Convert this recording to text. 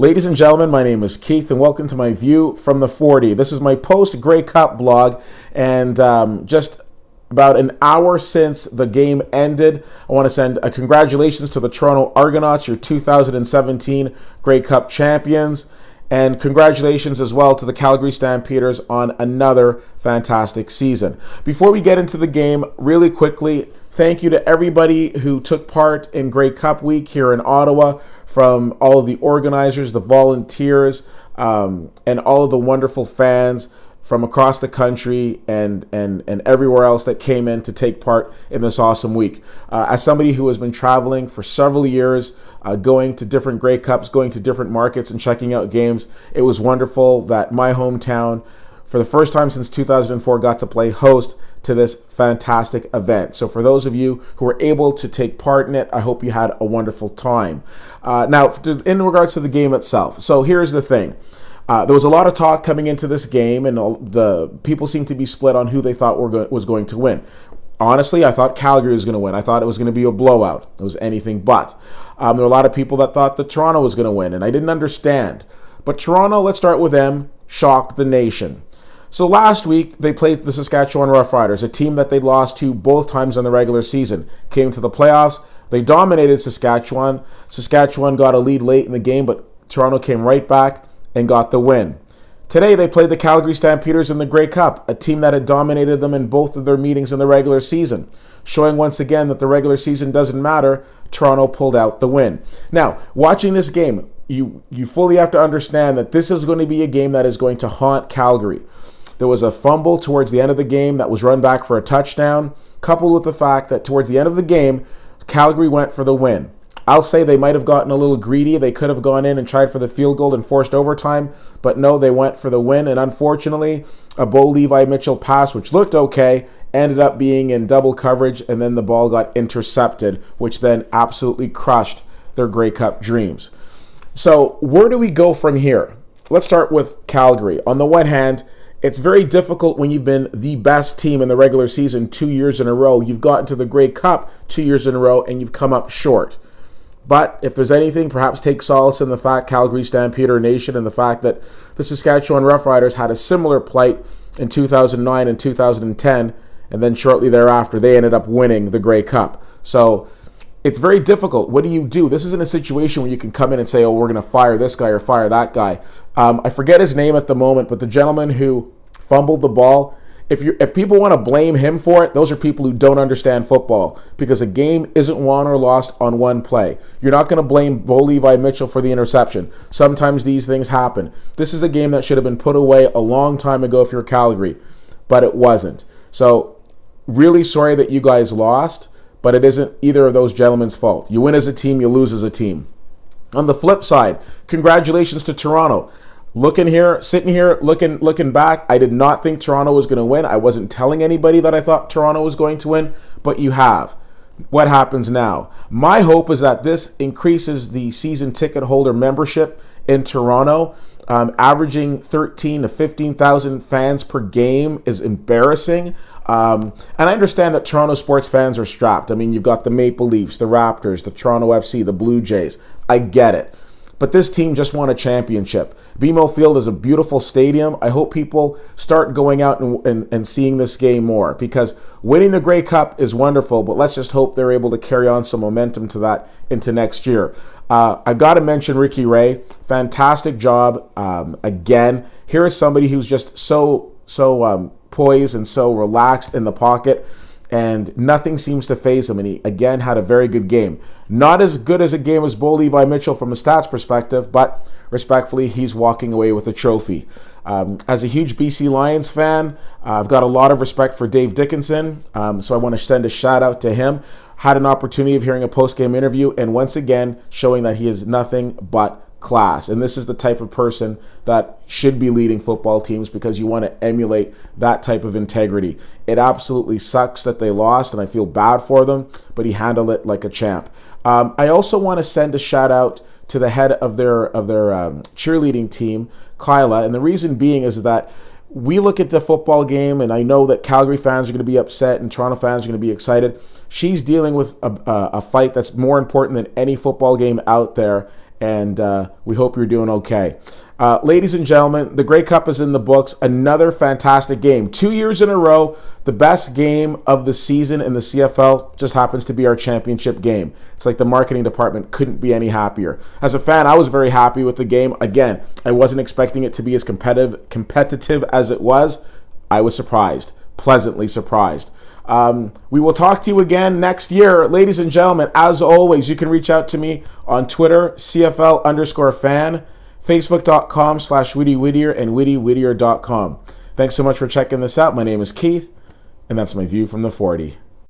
Ladies and gentlemen, my name is Keith, and welcome to my View from the 40. This is my post-Grey Cup blog, and just about an hour since the game ended, I want to send a congratulations to the Toronto Argonauts, your 2017 Grey Cup champions, and congratulations as well to the Calgary Stampeders on another fantastic season. Before we get into the game, really quickly, thank you to everybody who took part in Grey Cup week here in Ottawa, from all of the organizers, the volunteers, and all of the wonderful fans from across the country and everywhere else that came in to take part in this awesome week. As somebody who has been traveling for several years, going to different Grey Cups, going to different markets and checking out games, it was wonderful that my hometown, for the first time since 2004, got to play host to this fantastic event. So for those of you who were able to take part in it, I hope you had a wonderful time. Now, in regards to the game itself, so here's the thing. There was a lot of talk coming into this game, and the people seemed to be split on who they thought was going to win. Honestly, I thought Calgary was going to win. I thought it was going to be a blowout. It was anything but. There were a lot of people that thought that Toronto was going to win, and I didn't understand. But Toronto, let's start with them, shocked the nation. So last week, they played the Saskatchewan Roughriders, a team that they lost to both times in the regular season. Came to the playoffs, they dominated Saskatchewan. Saskatchewan got a lead late in the game, but Toronto came right back and got the win. Today, they played the Calgary Stampeders in the Grey Cup, a team that had dominated them in both of their meetings in the regular season. Showing once again that the regular season doesn't matter, Toronto pulled out the win. Now, watching this game, you fully have to understand that this is going to be a game that is going to haunt Calgary. There was a fumble towards the end of the game that was run back for a touchdown, coupled with the fact that towards the end of the game, Calgary went for the win. I'll say they might have gotten a little greedy. They could have gone in and tried for the field goal and forced overtime, but no, they went for the win. And unfortunately, a Bo Levi Mitchell pass, which looked okay, ended up being in double coverage, and then the ball got intercepted, which then absolutely crushed their Grey Cup dreams. So where do we go from here? Let's start with Calgary. On the one hand, it's very difficult when you've been the best team in the regular season 2 years in a row. You've gotten to the Grey Cup 2 years in a row, and you've come up short. But if there's anything, perhaps take solace in the fact, Calgary Stampeder Nation, and the fact that the Saskatchewan Roughriders had a similar plight in 2009 and 2010, and then shortly thereafter, they ended up winning the Grey Cup. So it's very difficult. What do you do? This isn't a situation where you can come in and say, oh, we're going to fire this guy or fire that guy. I forget his name at the moment, but the gentleman who fumbled the ball, if people want to blame him for it, those are people who don't understand football, because a game isn't won or lost on one play. You're not going to blame Bo Levi Mitchell for the interception. Sometimes these things happen. This is a game that should have been put away a long time ago if you're Calgary, but it wasn't. So really sorry that you guys lost, but it isn't either of those gentlemen's fault. You win as a team, you lose as a team. On the flip side, congratulations to Toronto. Sitting here, looking back, I did not think Toronto was going to win. I wasn't telling anybody that I thought Toronto was going to win, but you have. What happens now? My hope is that this increases the season ticket holder membership in Toronto. Averaging 13 to 15,000 fans per game is embarrassing. And I understand that Toronto sports fans are strapped. I mean, you've got the Maple Leafs, the Raptors, the Toronto FC, the Blue Jays. I get it. But this team just won a championship. BMO Field is a beautiful stadium. I hope people start going out and seeing this game more, because winning the Grey Cup is wonderful, but let's just hope they're able to carry on some momentum to that into next year. I've got to mention Ricky Ray. Fantastic job. Again, here is somebody who's just so poised and so relaxed in the pocket, and nothing seems to faze him. And he, again, had a very good game. Not as good as a game as Bo Levi Mitchell from a stats perspective, but respectfully, he's walking away with a trophy. As a huge BC Lions fan, I've got a lot of respect for Dave Dickinson, so I want to send a shout out to him. Had an opportunity of hearing a post-game interview, and once again, showing that he is nothing but class. And this is the type of person that should be leading football teams, because you want to emulate that type of integrity. It absolutely sucks that they lost, and I feel bad for them, but he handled it like a champ. I also want to send a shout out to the head of their cheerleading team, Kyla, and the reason being is that we look at the football game, and I know that Calgary fans are going to be upset and Toronto fans are going to be excited. She's dealing with a fight that's more important than any football game out there, and we hope you're doing okay. Ladies and gentlemen, the Grey Cup is in the books. Another fantastic game. 2 years in a row, the best game of the season in the CFL just happens to be our championship game. It's like the marketing department couldn't be any happier. As a fan, I was very happy with the game. Again, I wasn't expecting it to be as competitive as it was. I was surprised, pleasantly surprised. We will talk to you again next year. Ladies and gentlemen, as always, you can reach out to me on Twitter, CFL_fan, Facebook.com/Woody Whittier, and WoodyWhittier.com. Thanks so much for checking this out. My name is Keith, and that's my view from the 40.